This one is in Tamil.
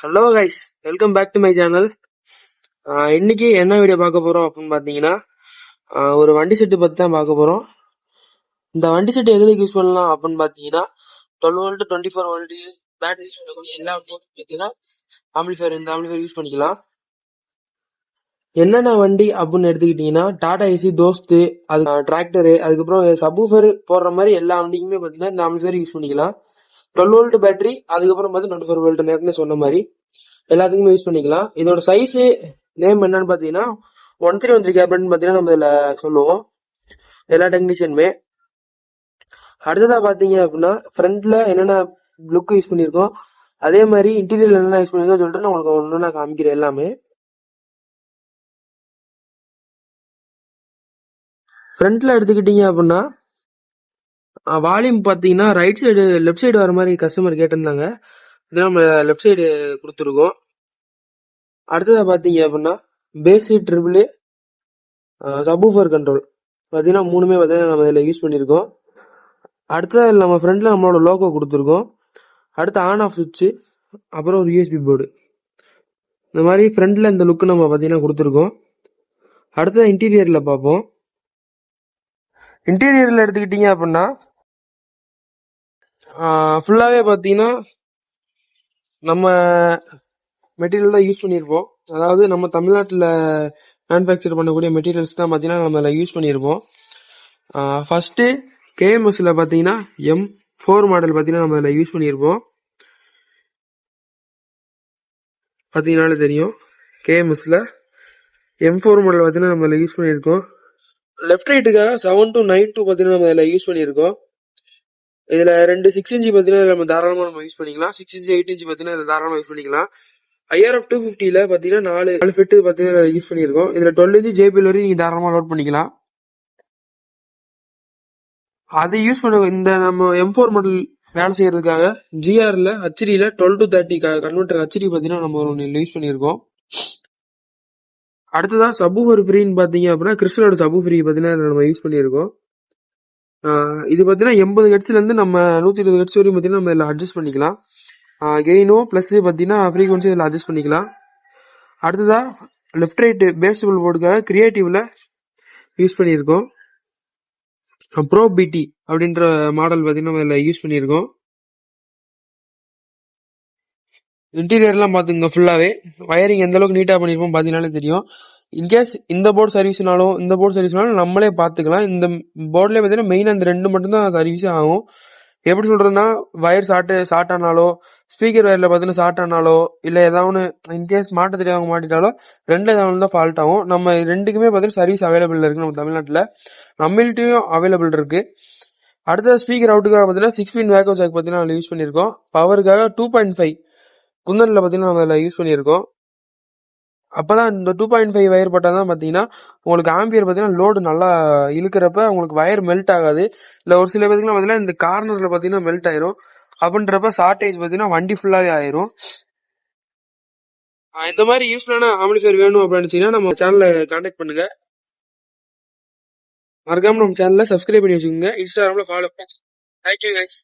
Hello guys, welcome back to my channel. இன்னைக்கு என்ன வீடியோ பார்க்க போறோம் அப்படின்னு பார்த்தீங்கன்னா, ஒரு வண்டி செட்டு பற்றி தான் பார்க்க போறோம். இந்த வண்டி செட்டு எதுக்கு யூஸ் பண்ணலாம் அப்படின்னு பார்த்தீங்கன்னா, 12 வோல்ட் 24 வோல்ட் பேட்டரி யூஸ் பண்ணக்கூடிய எல்லா வண்டியும் பார்த்தீங்கன்னா இந்த ஆம்பிளிஃபயர் யூஸ் பண்ணிக்கலாம். என்னென்ன வண்டி அப்படின்னு எடுத்துக்கிட்டீங்கன்னா, டாடா ஏசி, தோஸ்து, அது டிராக்டரு, அதுக்கப்புறம் சப்வூஃபர் போடுற மாதிரி எல்லா வண்டிக்குமே பார்த்தீங்கன்னா இந்த ஆம்பிளிஃபயர் யூஸ் பண்ணிக்கலாம். 12 வோல்ட் பேட்டரி, அதுக்கப்புறம் பார்த்து 24 வோல்ட் நேரத்தில் சொன்ன மாதிரி எல்லாத்துக்குமே யூஸ் பண்ணிக்கலாம். இதோட சைஸ் நேம் என்னன்னு பாத்தீங்கன்னா 1313 கேபின் பாத்தீங்கன்னா நம்ம இதுல சொல்லுவோம் எல்லா டெக்னீஷியனுமே. அடுத்ததா பாத்தீங்க அப்படின்னா ஃப்ரண்ட்ல என்னென்ன லுக் யூஸ் பண்ணிருக்கோம், அதே மாதிரி இன்டீரியர்ல என்னென்ன யூஸ் பண்ணிருக்கோம் சொல்லிட்டு நான் உங்களுக்கு ஒன்று நான் காமிக்கிறேன் எல்லாமே. ஃப்ரண்ட்ல எடுத்துக்கிட்டீங்க அப்படின்னா வால்யூம் பாத்தீங்கன்னா ரைட் சைடு லெஃப்ட் சைடு வர மாதிரி கஸ்டமர் கேட்டிருந்தாங்க, இது நம்ம லெஃப்ட் சைடு கொடுத்துருக்கோம். அடுத்ததா பாத்தீங்க அப்படின்னா பேஸ், ட்ரிபிள், சப்வூஃபர் கண்ட்ரோல் பாத்தீங்கன்னா மூணுமே பாத்தீங்கன்னா நம்ம இதில் யூஸ் பண்ணியிருக்கோம். அடுத்தது நம்ம ஃப்ரண்ட்ல நம்மளோட லோகோ கொடுத்துருக்கோம். அடுத்து ஆன் ஆஃப் சுவிட்சு, அப்புறம் ஒரு யூஎஸ்பி போர்டு, இந்த மாதிரி ஃப்ரண்ட்ல இந்த லுக்கு நம்ம பார்த்தீங்கன்னா கொடுத்துருக்கோம். அடுத்தது இன்டீரியர்ல பார்ப்போம். இன்டீரியர்ல எடுத்துக்கிட்டீங்க அப்படின்னா ஃபுல்லாவே பார்த்தீங்கன்னா நம்ம மெட்டீரியல் தான் யூஸ் பண்ணியிருப்போம். அதாவது நம்ம தமிழ்நாட்டில் மேனுஃபேக்சர் பண்ணக்கூடிய மெட்டீரியல்ஸ் தான் பார்த்தீங்கன்னா நம்ம அதில் யூஸ் பண்ணியிருப்போம். ஃபர்ஸ்ட்டு கேஎம்எஸ்ல பார்த்தீங்கன்னா M4 மாடல் பார்த்தீங்கன்னா நம்ம அதில் யூஸ் பண்ணியிருப்போம். பார்த்தீங்கன்னாலே தெரியும், கேஎம்எஸ்ல M4 மாடல் பார்த்தீங்கன்னா நம்ம அதில் யூஸ் பண்ணியிருக்கோம். லெஃப்ட் ரைட்டுக்காக 7 to 9 to பார்த்தீங்கன்னா நம்ம அதில் யூஸ் பண்ணியிருக்கோம். இதில் 2 6 இன்ச்சு பார்த்தீங்கன்னா நம்ம தாராளமாக நம்ம யூஸ் பண்ணிக்கலாம். 6 இன்ச்சு 8 இன்ச்சு பார்த்தீங்கன்னா இதில் தாராளமாக யூஸ் பண்ணிக்கலாம். IRF 250ல பார்த்தீங்கன்னா 4 ஃபிட்டு பார்த்தீங்கன்னா யூஸ் பண்ணியிருக்கோம். இதில் 12 இன்ச்சு JBL வரையும் நீங்கள் தாராளமாக லோட் பண்ணிக்கலாம். அதை யூஸ் பண்ண இந்த நம்ம M4 மாடல் வேலை செய்யறதுக்காக GRல HDல 12 to 30 கன்வெர்டர் HD பார்த்தீங்கன்னா நம்ம ஒன்று யூஸ் பண்ணியிருக்கோம். அடுத்ததான் சப்வூஃபர் ஃப்ரீன்னு பார்த்தீங்க அப்படின்னா கிறிஸ்டலோட சப்வூஃபர் பார்த்தீங்கன்னா நம்ம யூஸ் பண்ணியிருக்கோம். இது பார்த்தீங்கன்னா 80 ஹெர்ட்ஸ்லேருந்து நம்ம 120 ஹெர்ட்ஸ் வரையும் பார்த்தீங்கன்னா நம்ம இதில் அட்ஜஸ்ட் பண்ணிக்கலாம். கெயினோ ப்ளஸ் பார்த்தீங்கன்னா ஃப்ரீக்வன்சி இதில் அட்ஜஸ்ட் பண்ணிக்கலாம். அடுத்ததான் லெஃப்ட் ரைட்டு பேஸ்டபிள் போர்டுக்காக கிரியேட்டிவ்ல யூஸ் பண்ணியிருக்கோம். ப்ரோ பிடி அப்படின்ற மாடல் பார்த்தீங்கன்னா நம்ம இதில் யூஸ் பண்ணியிருக்கோம். இன்டீரியர்லாம் பார்த்துங்க, ஃபுல்லாகவே வயரிங் எந்த அளவுக்கு நீட்டாக பண்ணியிருப்போம் பார்த்தீங்கன்னாலே தெரியும். இன்கேஸ் இந்த போர்டு சர்வீஸ்னாலும் நம்மளே பார்த்துக்கலாம். இந்த போர்ட்லேயே பார்த்தீங்கன்னா மெயினாக இந்த 2 மட்டும்தான் சர்வீஸே ஆகும். எப்படி சொல்றதுன்னா, வயர் ஷார்ட் ஆனாலோ, ஸ்பீக்கர் வயர்ல பார்த்தீங்கன்னா ஷார்ட் ஆனாலோ, இல்லை ஏதாவது இன்கேஸ் மாட்ட தெரியாம மாட்டிட்டாலோ 2 ஏதாவது தான் ஃபால்ட் ஆகும். நம்ம 2க்குமே பார்த்தீங்கன்னா சர்வீஸ் அவைலபிள் இருக்கு நம்ம தமிழ்நாட்டில், நம்மள்ட்டையும் அவைலபிள் இருக்கு. அடுத்த ஸ்பீக்கர் அவுட்டுக்காக பார்த்தீங்கன்னா 6 பின் வேக்கோ ஜாக் பார்த்தீங்கன்னா யூஸ் பண்ணியிருக்கோம். பவருக்காக 2.5 குந்தனில் பார்த்தீங்கன்னா நம்ம அதில் யூஸ் பண்ணியிருக்கோம். அப்போதான் இந்த 2.5 வயர் போட்டால் தான் பார்த்தீங்கன்னா உங்களுக்கு ஆம்பியர் பார்த்தீங்கன்னா லோடு நல்லா இழுக்கிறப்ப உங்களுக்கு வயர் மெல்ட் ஆகாது. இல்லை ஒரு சில பேருக்குலாம் பார்த்தீங்கன்னா இந்த கார்னரில் பார்த்தீங்கன்னா மெல்ட் ஆயிரும். அப்படின்றப்ப ஷார்டேஜ் பார்த்தீங்கன்னா வண்டி ஃபுல்லாகவே ஆயிரும். இந்த மாதிரி யூஸ்ஃபுல்லான ஆம்பிளிஃபையர் வேணும் அப்படின்னு நினச்சிங்கன்னா நம்ம சேனலில் கான்டாக்ட் பண்ணுங்க. மறக்காம நம்ம சேனலை சப்ஸ்கிரைப் பண்ணி வச்சுக்கோங்க. இன்ஸ்டாகிராமில் ஃபாலோ பண்ணுங்க. Thank you guys.